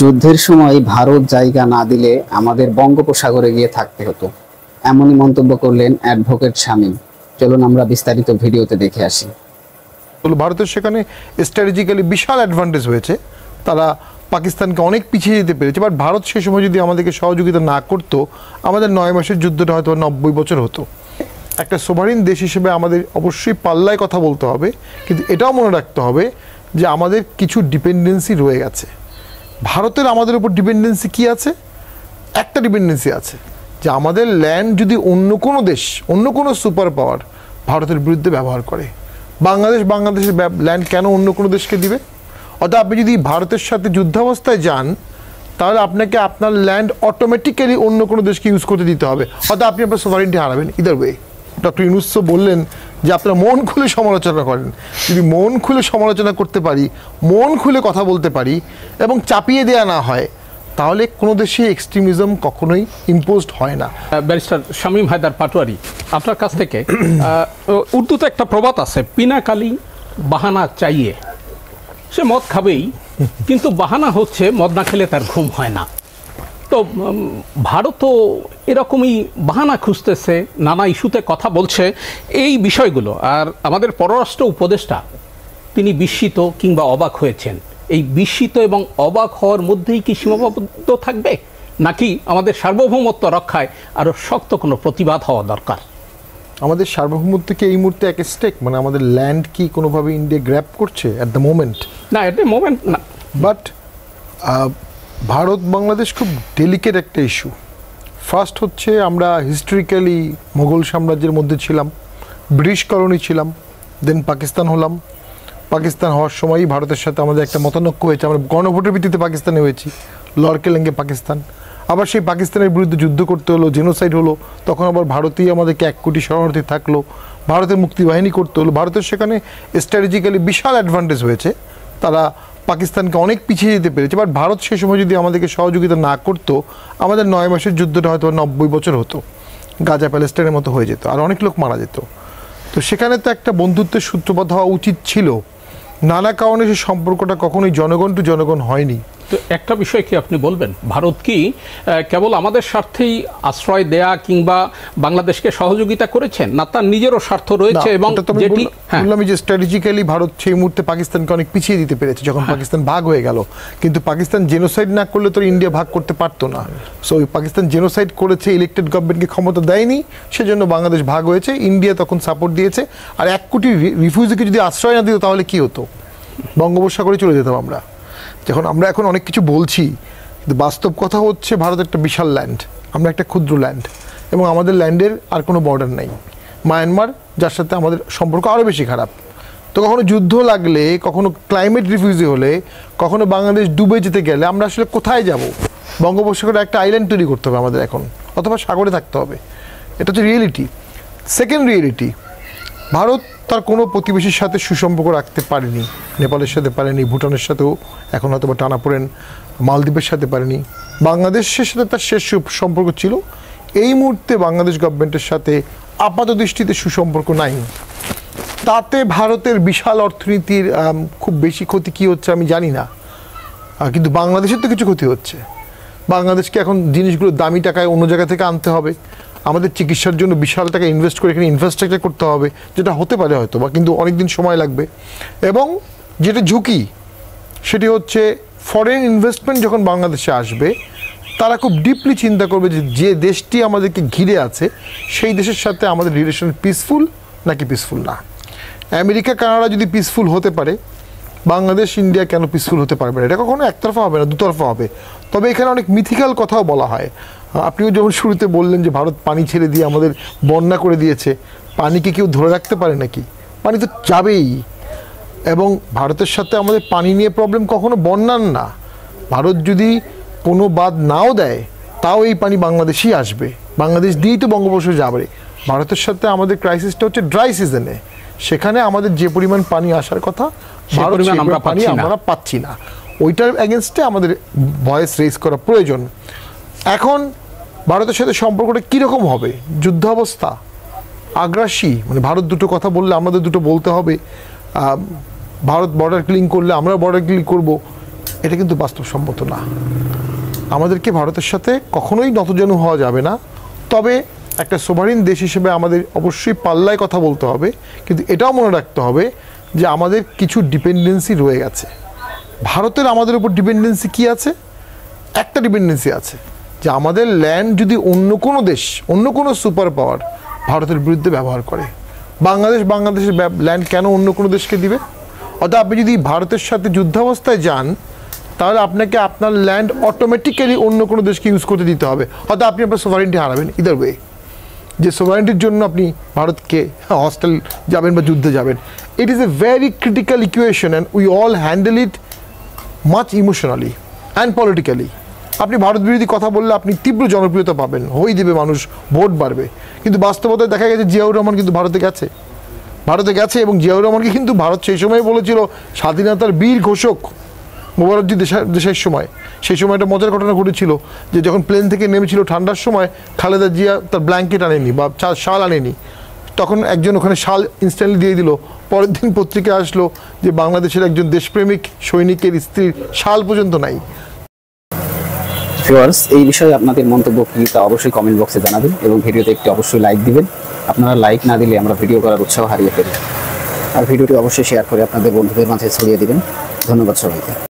যুদ্ধের সময় ভারত জায়গা না দিলে আমাদের বঙ্গোপসাগরে গিয়ে থাকতে হতো, এমনই মন্তব্য করলেন অ্যাডভোকেট শামীম। চলুন আমরা বিস্তারিত ভিডিওতে দেখে আসি। ভারতের সেখানে স্ট্র্যাটেজিক্যালি বিশাল অ্যাডভান্টেজ হয়েছে, তারা পাকিস্তানকে অনেক পিছিয়ে যেতে পেরেছে। বাট ভারত সে সময় যদি আমাদেরকে সহযোগিতা না করতো, আমাদের 9 মাসের যুদ্ধটা হয়তো 90 বছর হতো। একটা সোভারিন দেশ হিসেবে আমাদের অবশ্যই পাল্লায় কথা বলতে হবে, কিন্তু এটাও মনে রাখতে হবে যে আমাদের কিছু ডিপেন্ডেন্সি রয়ে গেছে। ভারতের আমাদের উপর ডিপেন্ডেন্সি কি আছে? একটা ডিপেন্ডেন্সি আছে যে আমাদের ল্যান্ড যদি অন্য কোনো দেশ, অন্য কোনো সুপার পাওয়ার ভারতের বিরুদ্ধে ব্যবহার করে, বাংলাদেশের ল্যান্ড কেন অন্য কোনো দেশকে দিবে? অর্থাৎ আপনি যদি ভারতের সাথে যুদ্ধাবস্থায় যান, তাহলে আপনাকে আপনার ল্যান্ড অটোমেটিক্যালি অন্য কোনো দেশকে ইউজ করতে দিতে হবে, অর্থাৎ আপনি আপনার সোভারেন্টি হারাবেন। ইদার ওয়ে ডক্টর ইউনূস বললেন যে আপনারা মন খুলে সমালোচনা করেন। যদি মন খুলে সমালোচনা করতে পারি, মন খুলে কথা বলতে পারি এবং চাপিয়ে দেওয়া না হয়, তাহলে কোনো দেশে এক্সট্রিমিজম কখনোই ইম্পোজড হয় না। ব্যারিস্টার শামীম হায়দার পাটোয়ারি, আপনার কাছ থেকে উর্দুতে একটা প্রবাদ আছে, পিনা কালি বাহানা চাইয়ে। সে মদ খাবেই, কিন্তু বাহানা হচ্ছে মদ না খেলে তার ঘুম হয় না। তো ভারতও এরকমই বাহানা খুঁজতেছে, নানা ইস্যুতে কথা বলছে এই বিষয়গুলো। আর আমাদের পররাষ্ট্র উপদেষ্টা তিনি বিস্মিত কিংবা অবাক হয়েছেন। এই বিস্মিত এবং অবাক হওয়ার মধ্যেই কি সীমাবদ্ধ থাকবে, নাকি আমাদের সার্বভৌমত্ব রক্ষায় আরও শক্ত কোনো প্রতিবাদ হওয়া দরকার? আমাদের সার্বভৌমত্বকে এই মুহূর্তে এক স্টেক, মানে আমাদের ল্যান্ড কি কোনোভাবে ইন্ডিয়া গ্র্যাব করছে অ্যাট দ্য মোমেন্ট? না, এট দ্য মোমেন্ট না। বাট ভারত বাংলাদেশ খুব ডেলিকেট একটা ইস্যু। ফার্স্ট হচ্ছে আমরা হিস্ট্রিক্যালি মোগল সাম্রাজ্যের মধ্যে ছিলাম, ব্রিটিশ কলোনি ছিলাম, দেন পাকিস্তান হলাম। পাকিস্তান হওয়ার সময়ই ভারতের সাথে আমাদের একটা মতানৈক্য হয়েছে, আমরা গণভোটের ভিত্তিতে পাকিস্তানে হয়েছি, লড়কেলেঙ্গে পাকিস্তান। আবার সেই পাকিস্তানের বিরুদ্ধে যুদ্ধ করতে হলো, জেনোসাইড হলো, তখন আবার ভারতেই আমাদেরকে 1 কোটি শরণার্থী থাকলো, ভারতের মুক্তিবাহিনী করতে হলো। ভারতের সেখানে স্ট্র্যাটেজিক্যালি বিশাল অ্যাডভান্টেজ হয়েছে, তারা পাকিস্তানকে অনেক পিছিয়ে যেতে পেরেছে। বাট ভারত সে সময় যদি আমাদেরকে সহযোগিতা না করতো, আমাদের 9 মাসের যুদ্ধটা হয়তো 90 বছর হতো, গাজা প্যালেস্টাইনের মতো হয়ে যেত, আর অনেক লোক মারা যেত। তো সেখানে তো একটা বন্ধুত্বের সূত্রপাত হওয়া উচিত ছিল। নানা কারণে সেই সম্পর্কটা কখনোই জনগণ টু জনগণ হয়নি। তো একটা বিষয় কি আপনি বলবেন, ভারত কি কেবল আমাদের স্বার্থেই আশ্রয় দেয়া কিংবা বাংলাদেশকে সহযোগিতা করেছেন, না তার নিজেরও স্বার্থ রয়েছে? এবং যেটি বললাম যে স্ট্র্যাটেজিক্যালি ভারত সেই মুহূর্তে পাকিস্তানকে অনেক পিছিয়ে দিতে পেরেছে যখন পাকিস্তান ভাগ হয়ে গেল। কিন্তু পাকিস্তান জেনোসাইড না করলে তো ইন্ডিয়া ভাগ করতে পারতো না। সো পাকিস্তান জেনোসাইড করেছে, ইলেক্টেড গভর্নমেন্টকে ক্ষমতা দেয়নি, সেজন্য বাংলাদেশ ভাগ হয়েছে। ইন্ডিয়া তখন সাপোর্ট দিয়েছে। আর 1 কোটি রিফিউজিকে যদি আশ্রয় না দিত, তাহলে কি হতো? বঙ্গোপসাগরে চলে যেতাম আমরা। যখন আমরা এখন অনেক কিছু বলছি, কিন্তু বাস্তব কথা হচ্ছে ভারত একটা বিশাল ল্যান্ড, আমরা একটা ক্ষুদ্র ল্যান্ড, এবং আমাদের ল্যান্ডের আর কোনো বর্ডার নাই। মায়ানমার, যার সাথে আমাদের সম্পর্ক আরও বেশি খারাপ। তো কখনো যুদ্ধ লাগলে, কখনো ক্লাইমেট রিফিউজি হলে, কখনো বাংলাদেশ ডুবে যেতে গেলে আমরা আসলে কোথায় যাব? বঙ্গোপসাগরে একটা আইল্যান্ড তৈরি করতে হবে আমাদের এখন, অথবা সাগরে থাকতে হবে। এটা হচ্ছে রিয়েলিটি। সেকেন্ড রিয়েলিটি, ভারত তার কোনো প্রতিবেশীর সাথে সুসম্পর্ক রাখতে পারেনি। নেপালের সাথে পারেনি, ভুটানের সাথেও এখন হয়তো বা টানাপোড়েন, মালদ্বীপের সাথে পারেনি। বাংলাদেশের সাথে তার শেষ সম্পর্ক ছিল। এই মুহূর্তে বাংলাদেশ গভর্নমেন্টের সাথে আপাত দৃষ্টিতে সুসম্পর্ক নাই। তাতে ভারতের বিশাল অর্থনীতির খুব বেশি ক্ষতি কী হচ্ছে আমি জানি না, কিন্তু বাংলাদেশের তো কিছু ক্ষতি হচ্ছে। বাংলাদেশকে এখন জিনিসগুলো দামি টাকায় অন্য জায়গা থেকে আনতে হবে, আমাদের চিকিৎসার জন্য বিশাল টাকা ইনভেস্ট করে এখানে ইনফ্রাস্ট্রাকচার করতে হবে, যেটা হতে পারে হয়তো বা, কিন্তু অনেক দিন সময় লাগবে। এবং যেটা ঝুঁকি, সেটি হচ্ছে ফরেন ইনভেস্টমেন্ট যখন বাংলাদেশে আসবে, তারা খুব ডিপলি চিন্তা করবে যে দেশটি আমাদেরকে ঘিরে আছে, সেই দেশের সাথে আমাদের রিলেশন পিসফুল নাকি পিসফুল না। আমেরিকা কানাডা যদি পিসফুল হতে পারে, বাংলাদেশ ইন্ডিয়া কেন পিসফুল হতে পারবে না? এটা কখনো একতরফা হবে না, দুতরফা হবে। তবে এখানে অনেক মিথিক্যাল কথাও বলা হয়। আপনিও যখন শুরুতে বললেন যে ভারত পানি ছেড়ে দিয়ে আমাদের বন্যা করে দিয়েছে, পানিকে কেউ ধরে রাখতে পারে নাকি? পানি তো যাবেই। এবং ভারতের সাথে আমাদের পানি নিয়ে প্রবলেম কখনো বন্যার না। ভারত যদি কোনো বাঁধ নাও দেয়, তাও এই পানি বাংলাদেশেই আসবে, বাংলাদেশ দিয়েই তো বঙ্গোপসাগরে যাবে। ভারতের সাথে আমাদের ক্রাইসিসটা হচ্ছে ড্রাই সিজনে, সেখানে আমাদের যে পরিমাণ পানি আসার কথা, পানি আমরা পাচ্ছি না। ওইটার এগেনস্টে আমাদের ভয়েস রেজ করা প্রয়োজন। এখন ভারতের সাথে সম্পর্কটা কীরকম হবে? যুদ্ধাবস্থা, আগ্রাসী, মানে ভারত দুটো কথা বললে আমাদের দুটো বলতে হবে, ভারত বর্ডার ক্লিন করলে আমরা বর্ডার ক্লিন করব, এটা কিন্তু বাস্তবসম্মত না। আমাদেরকে ভারতের সাথে কখনোই নতজানু হওয়া যাবে না, তবে একটা সোভারিন দেশ হিসেবে আমাদের অবশ্যই পাল্লায় কথা বলতে হবে, কিন্তু এটাও মনে রাখতে হবে যে আমাদের কিছু ডিপেন্ডেন্সি রয়ে গেছে। ভারতের আমাদের উপর ডিপেন্ডেন্সি কি আছে? একটা ডিপেন্ডেন্সি আছে যে আমাদের ল্যান্ড যদি অন্য কোনো দেশ, অন্য কোনো সুপার পাওয়ার ভারতের বিরুদ্ধে ব্যবহার করে, বাংলাদেশের ল্যান্ড কেন অন্য কোনো দেশকে দিবে? অর্থাৎ আপনি যদি ভারতের সাথে যুদ্ধাবস্থায় যান, তাহলে আপনাকে আপনার ল্যান্ড অটোমেটিক্যালি অন্য কোনো দেশকে ইউজ করতে দিতে হবে, অর্থাৎ আপনি আপনার সোভারেন্টি হারাবেন ইদার ওয়ে। যে সোভারেন্টির জন্য আপনি ভারতকে হস্টেল যাবেন বা যুদ্ধে যাবেন, it is a very critical equation and we all handle it much emotionally and politically. আপনি ভারত বিরোধী কথা বললে আপনি তীব্র জনপ্রিয়তা পাবেন, হই দেবে মানুষ, ভোট বাড়বে, কিন্তু বাস্তবতায় দেখা গেছে জিয়াউর রহমান কিন্তু ভারতে গেছে এবং জিয়াউর রহমানকে কিন্তু ভারত সেই সময় বলেছিল স্বাধীনতার বীর ঘোষক মোবারকজি দেশের সময়। সেই সময় একটা মজার ঘটনা ঘটেছিল যে যখন প্লেন থেকে নেমেছিল ঠান্ডার সময়, খালেদা জিয়া তার ব্ল্যাঙ্কেট আনেনি বা শাল আনেনি, তখন একজন ওখানে শাল ইনস্ট্যান্টলি দিয়ে দিল। পরের দিন পত্রিকা আসলো যে বাংলাদেশের একজন দেশপ্রেমিক সৈনিকের স্ত্রীর শাল পর্যন্ত নাই। ভিউয়ার্স, এই বিষয়ে আপনাদের মন্তব্য কি তা অবশ্যই কমেন্ট বক্সে জানাবেন এবং ভিডিওতে একটি অবশ্যই লাইক দিবেন। আপনারা লাইক না দিলে আমরা ভিডিও করার উৎসাহ হারিয়ে ফেলি। আর ভিডিওটি অবশ্যই শেয়ার করে আপনাদের বন্ধুদের মাঝে ছড়িয়ে দিবেন। ধন্যবাদ সবাইকে।